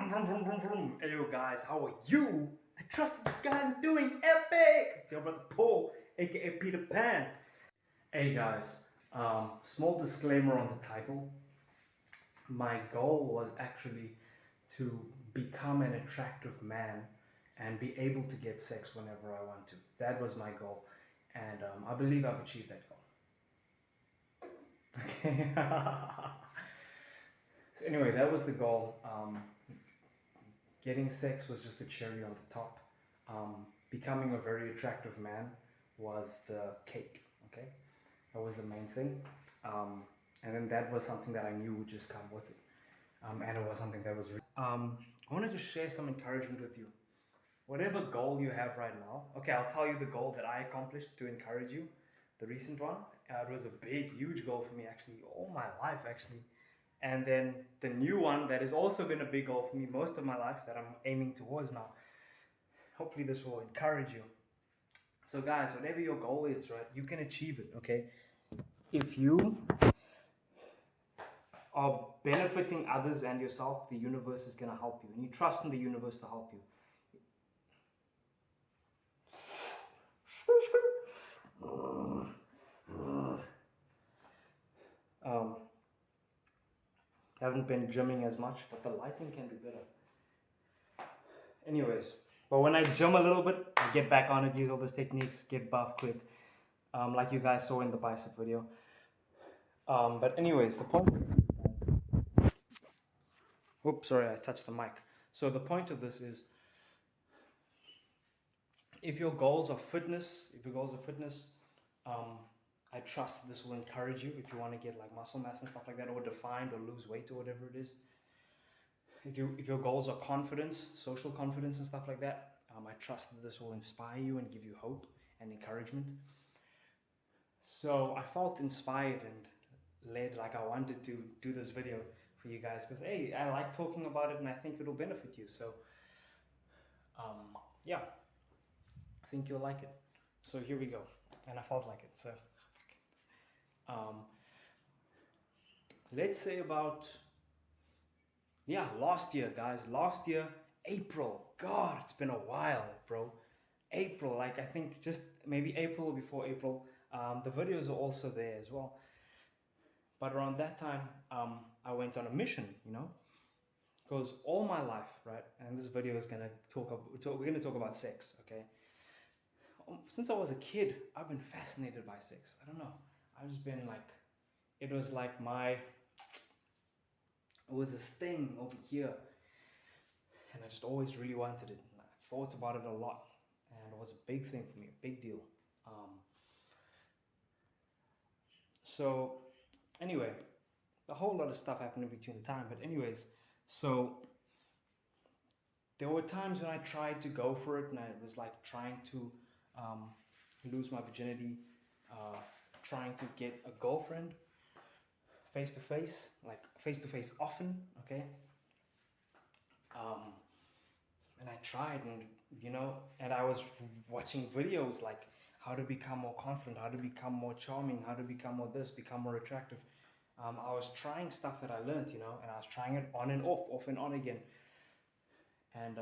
Vroom, vroom, vroom, vroom. Hey yo guys, how are you? I trust you guys are doing epic. It's your brother Paul, aka Peter Pan. Hey guys, small disclaimer on the title. My goal was actually to become an attractive man and be able to get sex whenever I want to. That was my goal, and I believe I've achieved that goal. Okay. So anyway, that was the goal. Getting sex was just the cherry on the top. Becoming a very attractive man was the cake. Okay, that was the main thing. And then that was something that I knew would just come with it. And it was something that was. I wanted to share some encouragement with you. Whatever goal you have right now. Okay, I'll tell you the goal that I accomplished to encourage you. The recent one. It was a big, huge goal for me actually, all my life actually. And then the new one that has also been a big goal for me most of my life that I'm aiming towards now. Hopefully this will encourage you. So guys, whatever your goal is, right, you can achieve it, okay? If you are benefiting others and yourself, the universe is going to help you. And you trust in the universe to help you. Haven't been gymming as much, but the lighting can be better. Anyways, but when I gym a little bit, I get back on it, use all those techniques, get buff quick, like you guys saw in the bicep video. But anyways, the point. Oops, sorry, I touched the mic. So the point of this is, if your goals are fitness, I trust this will encourage you if you want to get like muscle mass and stuff like that, or defined, or lose weight, or whatever it is. If your goals are confidence, social confidence and stuff like that, I trust that this will inspire you and give you hope and encouragement. So I felt inspired and led, like I wanted to do this video for you guys because hey, I like talking about it and I think it'll benefit you. So yeah, I think you'll like it. So here we go, and I felt like it. So let's say about last year, guys. Last year, April. God, it's been a while, bro. April, like I think just maybe April or before April. The videos are also there as well. But around that time, I went on a mission, because all my life, right? And this video is gonna we're gonna talk about sex, okay? Since I was a kid, I've been fascinated by sex. I don't know. I've just been like, it was this thing over here, and I just always really wanted it. And I thought about it a lot, and it was a big thing for me, a big deal. So anyway, a whole lot of stuff happened in between the time. But anyways, so there were times when I tried to go for it, and I was like trying to lose my virginity, trying to get a girlfriend face to face often, okay? And I tried, and I was watching videos like how to become more confident, how to become more charming, how to become more this, become more attractive. I was trying stuff that I learned, and I was trying it on and off and on again. And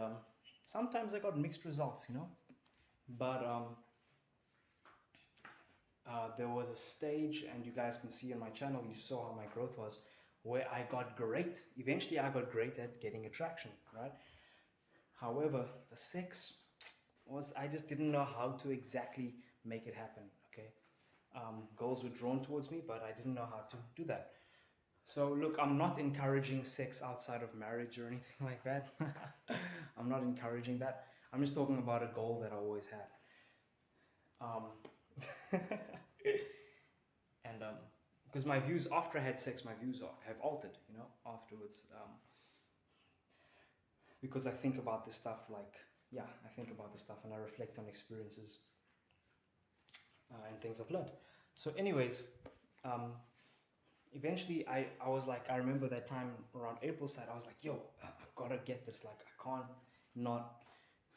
sometimes I got mixed results, but there was a stage, and you guys can see on my channel, you saw how my growth was, where I got great. Eventually I got great at getting attraction, right? However, the sex I just didn't know how to exactly make it happen, okay? Girls were drawn towards me, but I didn't know how to do that. So look, I'm not encouraging sex outside of marriage or anything like that. I'm not encouraging that. I'm just talking about a goal that I always had. And because my views after I had sex, my views have altered, afterwards. Because I think about this stuff I think about this stuff and I reflect on experiences and things I've learned. So anyways, eventually I was like, I remember that time around April side, I was like, yo, I gotta get this, like I can't not,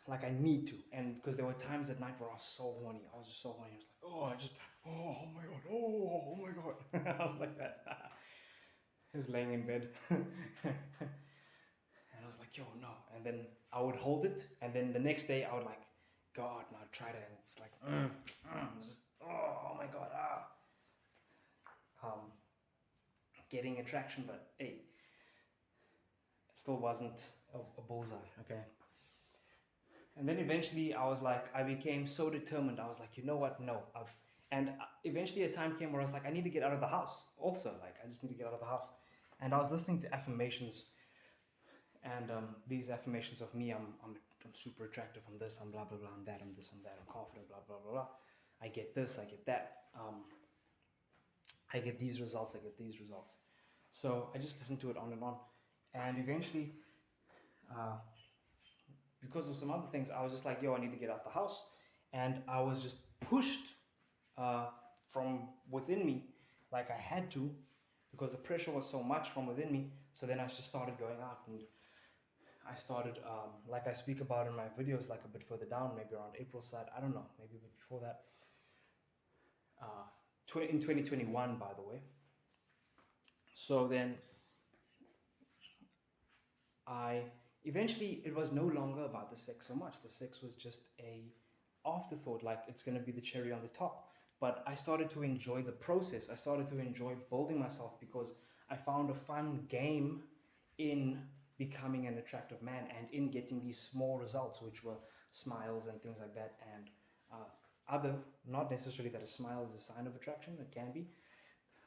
like I need to. And because there were times at night where I was so horny, I was just so horny, I was like, oh my god, oh my god. I was like that. Just laying in bed. And I was like, yo, no, and then I would hold it, and then the next day I would like go out and I'd try it, and it's like just oh my god, getting attraction, but hey, it still wasn't a bullseye, okay? And then eventually I was like, I became so determined. I was like, you know what? No, and eventually a time came where I was like, I need to get out of the house. Also, like, I just need to get out of the house. And I was listening to affirmations, and these affirmations of me, I'm super attractive, I'm this, I'm blah blah blah, I'm that, I'm this, I'm that, I'm confident, blah blah blah blah. I get this, I get that. I get these results, I get these results. So I just listened to it on, and eventually, because of some other things, I was just like, yo, I need to get out the house, and I was just pushed from within me, like I had to, because the pressure was so much from within me. So then I just started going out, and I started, like I speak about in my videos, like a bit further down, maybe around April side, I don't know, maybe a bit before that, in 2021, by the way. So then eventually it was no longer about the sex so much. The sex was just a afterthought, like it's going to be the cherry on the top. But I started to enjoy the process. I started to enjoy building myself, because I found a fun game in becoming an attractive man and in getting these small results, which were smiles and things like that, and not necessarily that a smile is a sign of attraction, it can be,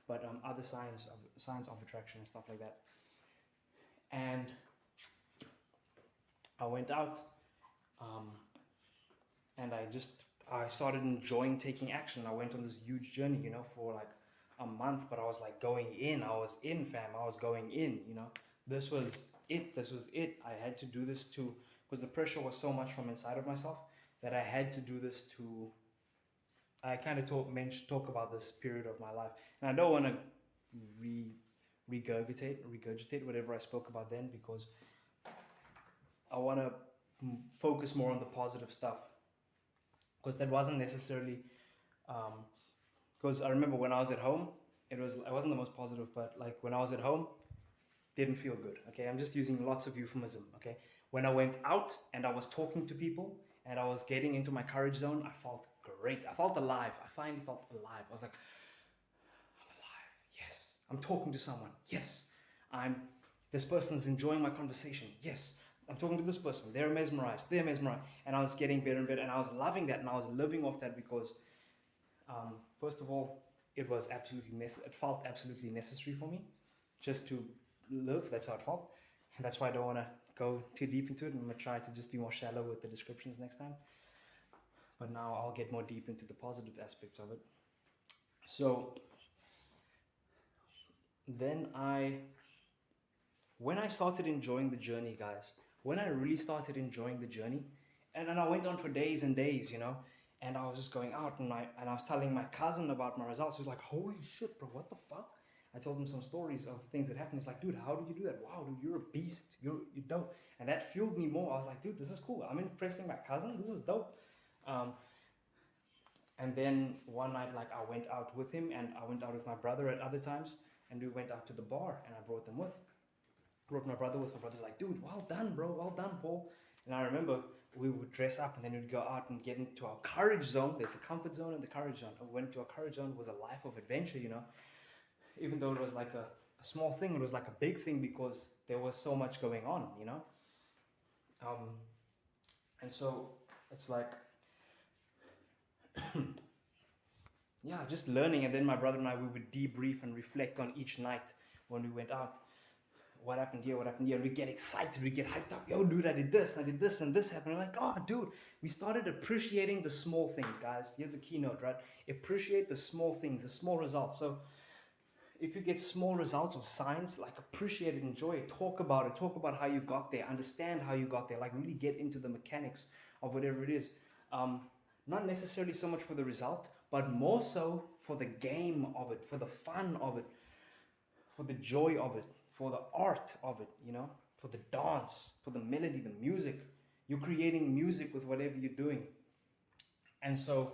but other signs of attraction and stuff like that. And I went out, and I started enjoying taking action. I went on this huge journey, for like a month, but I was like going in. I was in, fam. I was going in, This was it. I had to do this too, because the pressure was so much from inside of myself that I had to do this to. I kind of talk about this period of my life, and I don't want to regurgitate whatever I spoke about then, because I want to focus more on the positive stuff, because that wasn't necessarily. Because I remember when I was at home, it wasn't the most positive, but like when I was at home, didn't feel good. Okay, I'm just using lots of euphemism. Okay, when I went out and I was talking to people and I was getting into my courage zone, I felt great. I felt alive. I finally felt alive. I was like, I'm alive. Yes, I'm talking to someone. Yes, this person's enjoying my conversation. Yes, I'm talking to this person. They're mesmerized. And I was getting better and better, and I was loving that, and I was living off that, because first of all, it felt absolutely necessary for me just to live. That's how it felt, and that's why I don't want to go too deep into it. I'm going to try to just be more shallow with the descriptions next time, but now I'll get more deep into the positive aspects of it. So then when I started enjoying the journey, guys, when I really started enjoying the journey, and then I went on for days and days, and I was just going out, and I was telling my cousin about my results. He was like, holy shit, bro, what the fuck? I told him some stories of things that happened. He's like, dude, how did you do that? Wow, dude, you're a beast. You're dope. And that fueled me more. I was like, dude, this is cool. I'm impressing my cousin. This is dope. And then one night, like, I went out with him, and I went out with my brother at other times, and we went out to the bar, and I brought my brother with. My brother's like, dude, well done, bro. Well done, Paul. And I remember we would dress up, and then we'd go out and get into our courage zone. There's a comfort zone and the courage zone. We went to our courage zone. It was a life of adventure, Even though it was like a small thing, it was like a big thing, because there was so much going on, And so it's like, yeah, just learning. And then my brother and I, we would debrief and reflect on each night when we went out. What happened here, and we get excited, we get hyped up. Yo, dude, I did this, and this happened. I'm like, oh, dude, we started appreciating the small things, guys. Here's a keynote, right? Appreciate the small things, the small results. So if you get small results or signs, like, appreciate it, enjoy it, talk about it, talk about how you got there, understand how you got there, like really get into the mechanics of whatever it is. Not necessarily so much for the result, but more so for the game of it, for the fun of it, for the joy of it, for the art of it, for the dance, for the melody, the music. You're creating music with whatever you're doing. And so,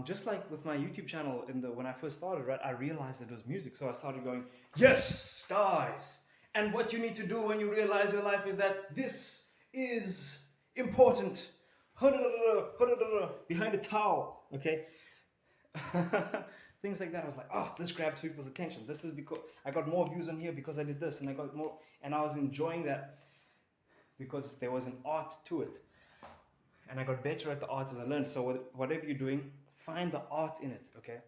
just like with my YouTube channel when I first started, right, I realized it was music. So I started going, yes, guys, And what you need to do when you realize your life is that this is important. Behind a towel, okay? Things like that. I was like, oh, this grabs people's attention. This is because I got more views on here because I did this, and I got more, and I was enjoying that because there was an art to it, and I got better at the art as I learned. So whatever you're doing, find the art in it, okay?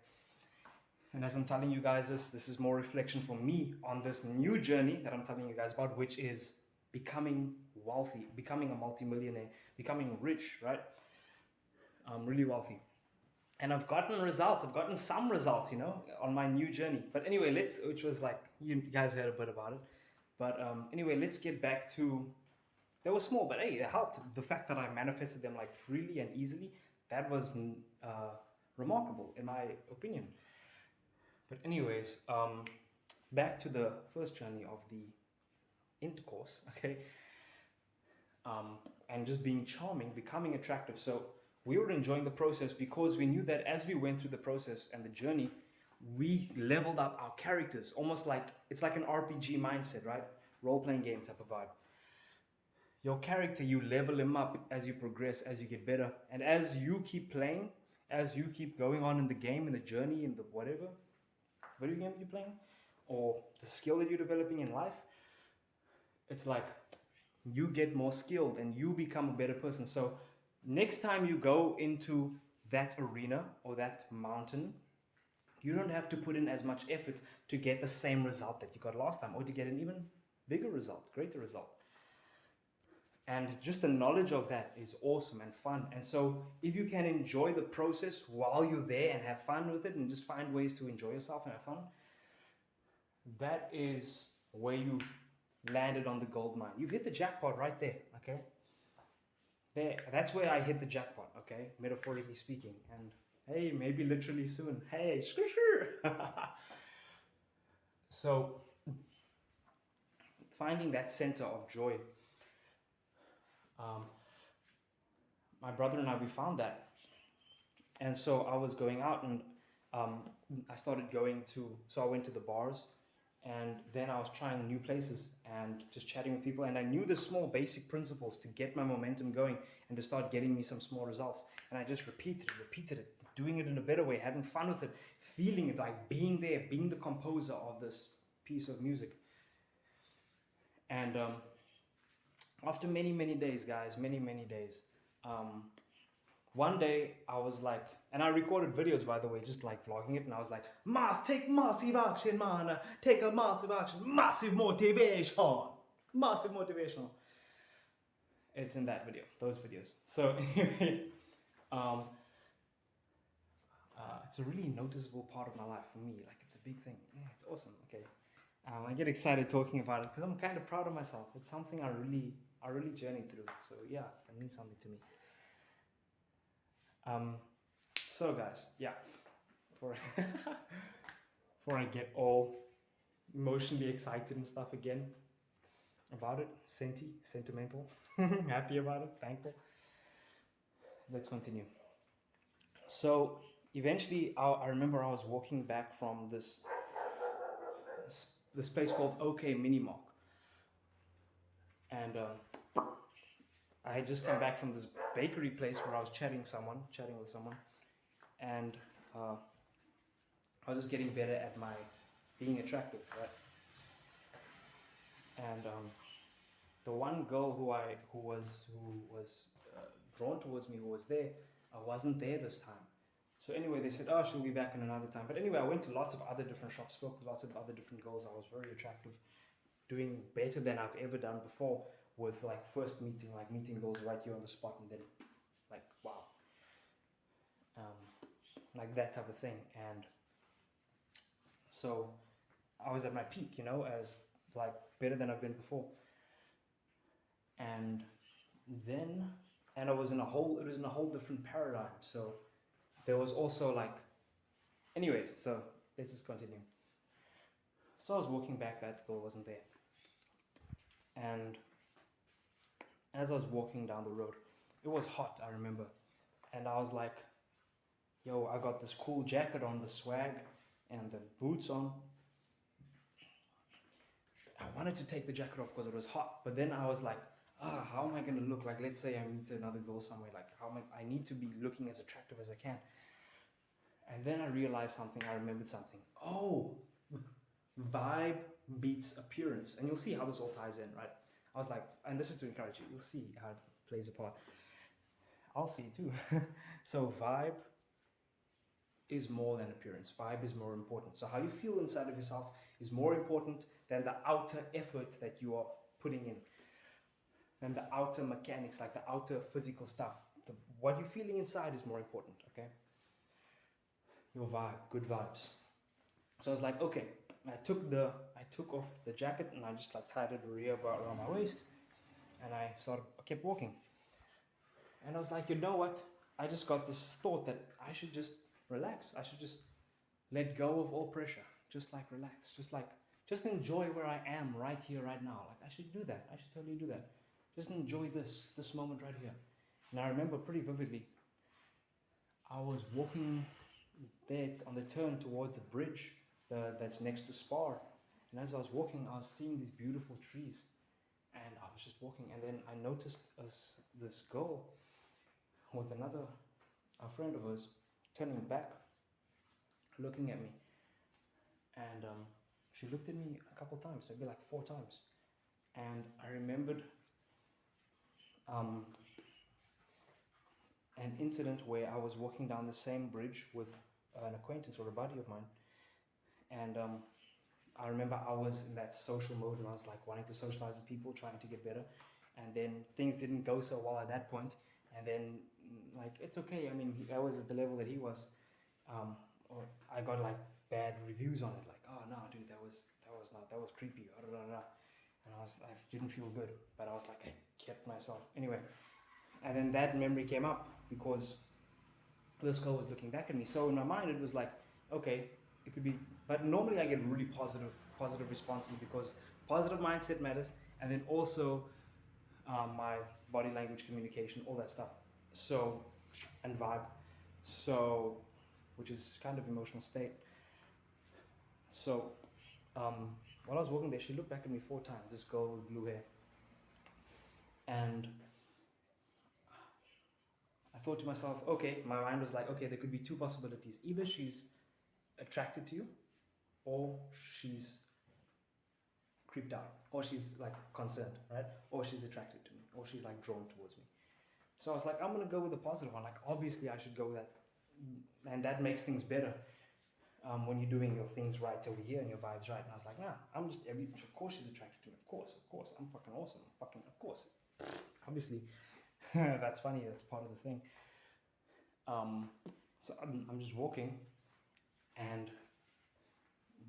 And as I'm telling you guys this is more reflection for me on this new journey that I'm telling you guys about, which is becoming wealthy, becoming a multimillionaire, becoming rich, right? Really wealthy. And I've gotten results. I've gotten some results, on my new journey. But anyway, which was like, you guys heard a bit about it. But anyway, let's get back to, they were small, but hey, it helped. The fact that I manifested them like freely and easily, that was remarkable in my opinion. But anyways, back to the first journey of the intercourse, okay? And just being charming, becoming attractive. So we were enjoying the process because we knew that as we went through the process and the journey, we leveled up our characters, almost like, it's like an RPG mindset, right? Role-playing game type of vibe. Your character, you level him up as you progress, as you get better. And as you keep playing, as you keep going on in the game, in the journey, in the whatever video game you're playing, or the skill that you're developing in life, it's like you get more skilled and you become a better person. So next time you go into that arena or that mountain, you don't have to put in as much effort to get the same result that you got last time, or to get an even bigger result, greater result. And just the knowledge of that is awesome and fun. And so if you can enjoy the process while you're there and have fun with it, and just find ways to enjoy yourself and have fun, that is where you've landed on the gold mine. You've hit the jackpot right there, okay? That's where I hit the jackpot, okay? Metaphorically speaking. And hey, maybe literally soon. Hey, sure. So finding that center of joy. My brother and I, we found that. And so I was going out, and I started going to, so I went to the bars, and then I was trying new places and just chatting with people. And I knew the small basic principles to get my momentum going and to start getting me some small results. And I just repeated it, doing it in a better way, having fun with it, feeling it, like being there, being the composer of this piece of music. And after many, many days, guys, many days, one day I was like, and I recorded videos, by the way, just like vlogging it, and I was like, take massive action, man, take a massive action, massive motivation. It's in that video, those videos. So anyway, it's a really noticeable part of my life for me. Like, it's a big thing. Yeah, it's awesome. Okay, I get excited talking about it because I'm kind of proud of myself. It's something I really journeyed through. So yeah, it means something to me. So guys, yeah, before I get all emotionally excited and stuff again about it, sentimental, happy about it, thankful. Let's continue. So eventually, I remember I was walking back from this place called OK Minimark, and I had just come back from this bakery place where I was chatting with someone, and I was just getting better at my being attractive, right? And the one girl who was drawn towards me, who was there, wasn't there this time. So anyway, they said, oh, she'll be back in another time. But anyway, I went to lots of other different shops, spoke to lots of other different girls. I was very attractive, doing better than I've ever done before, with like first meeting, like meeting girls right here on the spot, and then like, wow, like that type of thing. And so I was at my peak, as like better than I've been before. And then, and it was in a whole different paradigm. So there was also like, anyways, so let's just continue. So I was walking back, that girl wasn't there. And as I was walking down the road, it was hot, I remember. And I was like, yo, I got this cool jacket on, the swag, and the boots on. I wanted to take the jacket off because it was hot, but then I was like, how am I going to look? Like, let's say I meet another girl somewhere, like, I need to be looking as attractive as I can. And then I realized something, I remembered something. Oh, vibe beats appearance. And you'll see how this all ties in, right? I was like, and this is to encourage you, you'll see how it plays a part. I'll see too. So vibe is more than appearance. Vibe is more important. So how you feel inside of yourself is more important than the outer effort that you are putting in, than the outer mechanics, like the outer physical stuff. What you're feeling inside is more important, okay? Your vibe, good vibes. So I was like, okay, I took off the jacket and I just like tied it around my waist, and I kept walking. And I was like, you know what? I just got this thought that I should just relax. I should just let go of all pressure. Just like relax. Just enjoy where I am right here, right now. Like I should do that. I should totally do that. Just enjoy this moment right here. And I remember pretty vividly, I was walking there on the turn towards the bridge that's next to Spar. And as I was walking, I was seeing these beautiful trees. And I was just walking, and then I noticed this girl with a friend of hers, turning back, looking at me. And she looked at me a couple times, maybe like 4 times. And I remembered an incident where I was walking down the same bridge with an acquaintance or a buddy of mine. And I remember I was in that social mode, and I was like wanting to socialize with people, trying to get better. And then things didn't go so well at that point. And then, like, it's okay. I mean, I was at the level that he was. Or I got like bad reviews on it, like, oh no, dude, that was creepy. And I didn't feel good, but I was like, I kept myself anyway. And then that memory came up because this girl was looking back at me. So in my mind, it was like, okay, it could be. But normally I get really positive responses because positive mindset matters, and then also my body language, communication, all that stuff. So, and vibe. So, which is kind of emotional state. So, while I was walking there, she looked back at me 4 times. This girl with blue hair, and I thought to myself, okay, my mind was like, okay, there could be 2 possibilities. Either she's attracted to you, or she's creeped out, or she's like concerned, right? Or she's attracted to me, or she's like drawn towards me. So I was like, I'm gonna go with the positive one. Like obviously I should go with that, and that makes things better when you're doing your things right over here and your vibes right. And I was like, nah, of course she's attracted to me. Of course, I'm fucking awesome. Of course. Obviously, that's funny. That's part of the thing. So I'm just walking, and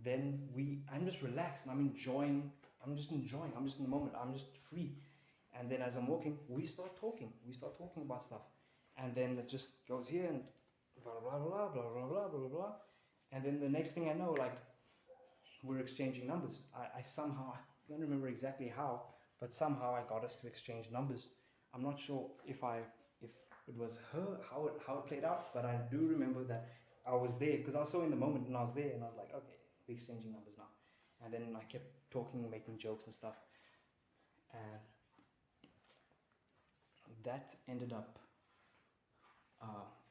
then I'm just relaxed and I'm just in the moment, I'm just free. And then as I'm walking, we start talking about stuff, and then it just goes here and blah blah blah blah blah blah blah blah blah, and then the next thing I know, like, we're exchanging numbers. I somehow, I don't remember exactly how, but somehow I got us to exchange numbers. I'm not sure if it was her, how it played out, but I do remember that I was there because I was so in the moment, and I was there, and I was like, okay, we're exchanging numbers now. And then I kept talking, making jokes and stuff, and that ended up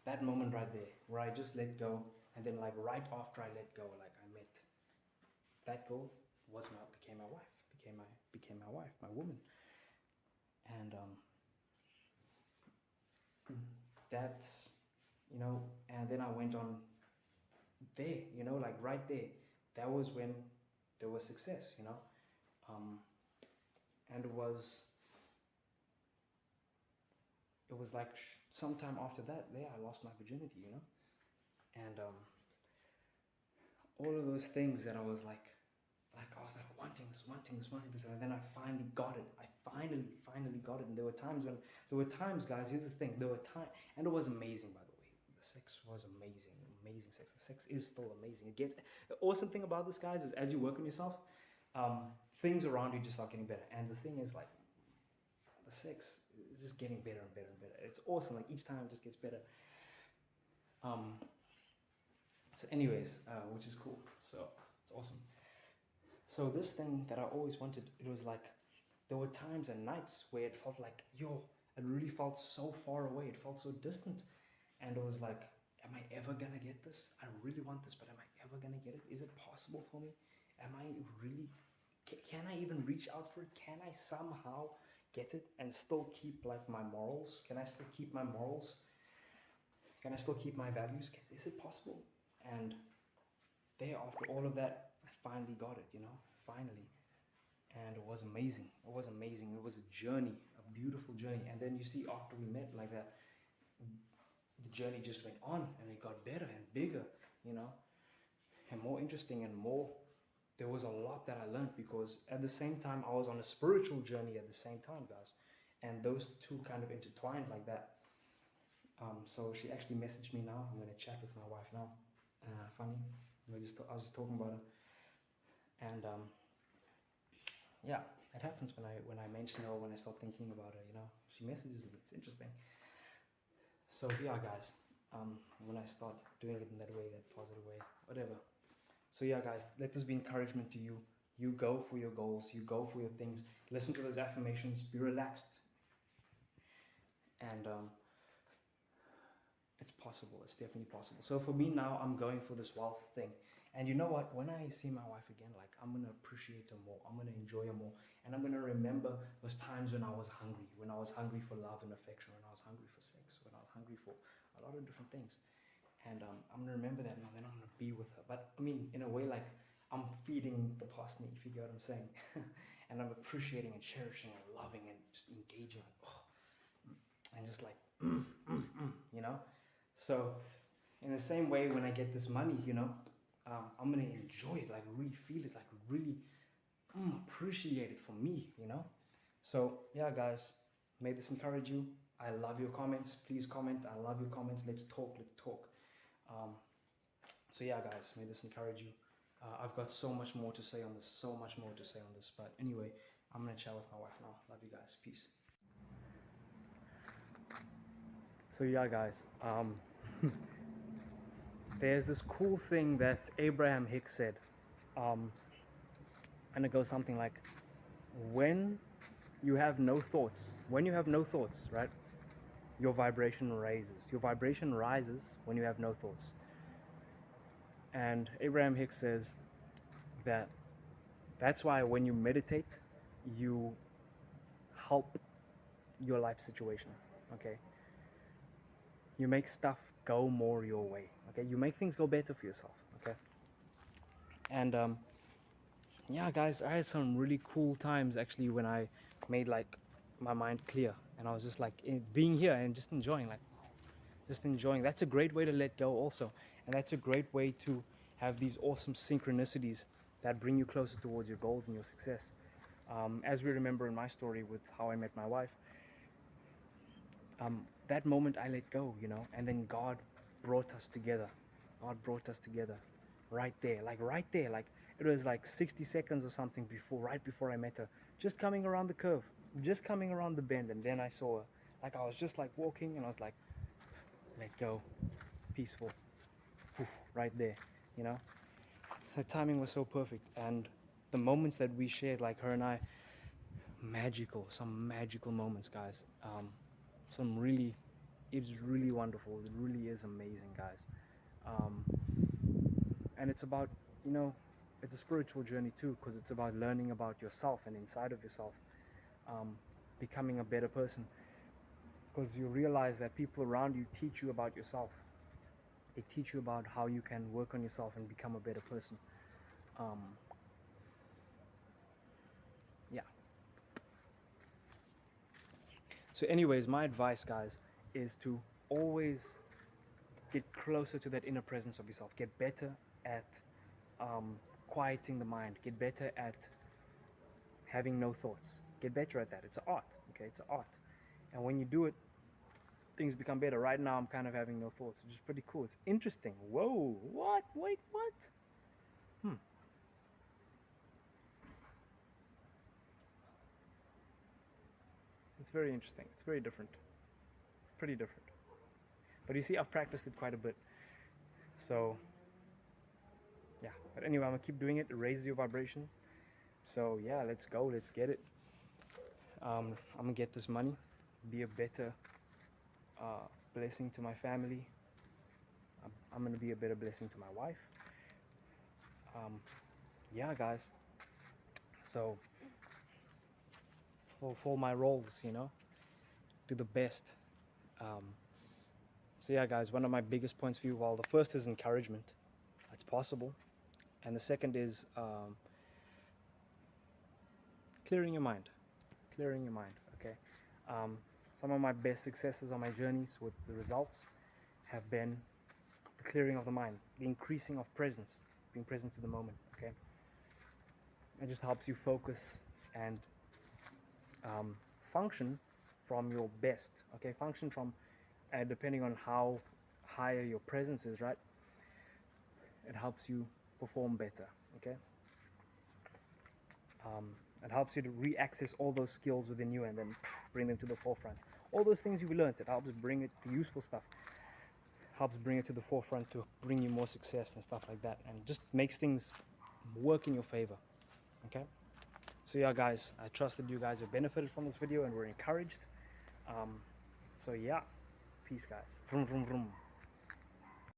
that moment right there where I just let go. And then like right after I let go, like I met that girl, became my wife, my woman. And that's, and then I went on there, like right there, that was when there was success, and it was like sometime after that, I lost my virginity, and all of those things that I was like wanting this, and then I finally got it. I finally got it. And there were times, guys. Here's the thing. There were times, and it was amazing, by the way. The sex was amazing sex. The sex is still amazing. The awesome thing about this, guys, is as you work on yourself, things around you just start getting better. And the thing is, like, the sex is just getting better and better and better. It's awesome. Like each time it just gets better. So anyways, which is cool. So it's awesome. So this thing that I always wanted, it was like there were times and nights where it felt like, yo, it really felt so far away. It felt so distant. And it was like, am I ever gonna get this? I really want this, but am I ever gonna get it? Is it possible for me? Am I really, can I even reach out for it? Can I somehow get it and still keep like my morals? Can I still keep my morals? Can I still keep my values? Is it possible? And there, after all of that, I finally got it, finally. And it was amazing. It was amazing. It was a journey, a beautiful journey. And then you see, after we met like that, the journey just went on and it got better and bigger, and more interesting and more. There was a lot that I learned because at the same time, I was on a spiritual journey at the same time, guys. And those two kind of intertwined like that. So she actually messaged me now. I'm going to chat with my wife now. Funny. I was just talking about it. And yeah, it happens when I mention her, when I start thinking about her, She messages me. It's interesting. So yeah, guys, when I start doing it in that way, that positive way, whatever. So yeah, guys, let this be encouragement to you. You go for your goals. You go for your things. Listen to those affirmations. Be relaxed. And it's possible. It's definitely possible. So for me now, I'm going for this wealth thing. And you know what? When I see my wife again, like, I'm going to appreciate her more. I'm going to enjoy her more. And I'm going to remember those times when I was hungry. When I was hungry for love and affection. When I was hungry for sex. When I was hungry for a lot of different things. And I'm going to remember that, and then I'm going to be with her. But, I mean, in a way, like, I'm feeding the past me, if you get what I'm saying. And I'm appreciating and cherishing and loving and just engaging. And just like, you know? So, in the same way, when I get this money, I'm going to enjoy it, like, really feel it, like, really appreciate it for me, So, yeah, guys, may this encourage you. I love your comments. Please comment. I love your comments. Let's talk. So yeah, guys, may this encourage you. I've got so much more to say on this, but anyway, I'm gonna chat with my wife now. Love you guys. Peace. So yeah, guys, there's this cool thing that Abraham Hicks said, and it goes something like, when you have no thoughts, right, your vibration raises. Your vibration rises when you have no thoughts. And Abraham Hicks says that that's why when you meditate, you help your life situation, okay? You make stuff go more your way, okay? You make things go better for yourself, okay? And yeah, guys, I had some really cool times actually when I made like my mind clear, and I was just like being here and just enjoying. That's a great way to let go also, and that's a great way to have these awesome synchronicities that bring you closer towards your goals and your success. As we remember in my story with how I met my wife, that moment I let go, and then God brought us together. Right there, like it was like 60 seconds or something right before I met her, just coming around the curve, just coming around the bend, and then I saw her. Like, I was just like walking, and I was like, let go, peaceful, poof, right there, you know. The timing was so perfect, and the moments that we shared, like her and I, some magical moments, guys. It's really wonderful. It really is amazing, guys. Um, and it's about, it's a spiritual journey too, because it's about learning about yourself and inside of yourself, becoming a better person. Because you realize that people around you teach you about yourself. They teach you about how you can work on yourself and become a better person. Yeah. So anyways, my advice, guys, is to always get closer to that inner presence of yourself. Get better at quieting the mind. Get better at having no thoughts. Get better at that. It's an art, okay? It's an art. And when you do it, things become better. Right now, I'm kind of having no thoughts, which is pretty cool. It's interesting. Whoa, what? Wait, what? It's very interesting. It's very different. It's pretty different. But you see, I've practiced it quite a bit. So, yeah. But anyway, I'm going to keep doing it. It raises your vibration. So yeah, let's go, let's get it. I'm gonna get this money, be a better blessing to my family. I'm gonna be a better blessing to my wife. Yeah, guys. So for my roles, do the best. So yeah, guys. One of my biggest points for you, well, the first is encouragement. It's possible, and the second is clearing your mind. Clearing your mind. Okay. Some of my best successes on my journeys with the results have been the clearing of the mind, the increasing of presence, being present to the moment. Okay. It just helps you focus and function from your best. Okay, function from depending on how higher your presence is, right? It helps you perform better. Okay. It helps you to re-access all those skills within you and then bring them to the forefront. All those things you've learned, it helps bring it, the useful stuff, helps bring it to the forefront to bring you more success and stuff like that, and just makes things work in your favor. Okay. So yeah, guys, I trust that you guys have benefited from this video and were encouraged. So yeah, peace, guys. Vroom, vroom, vroom.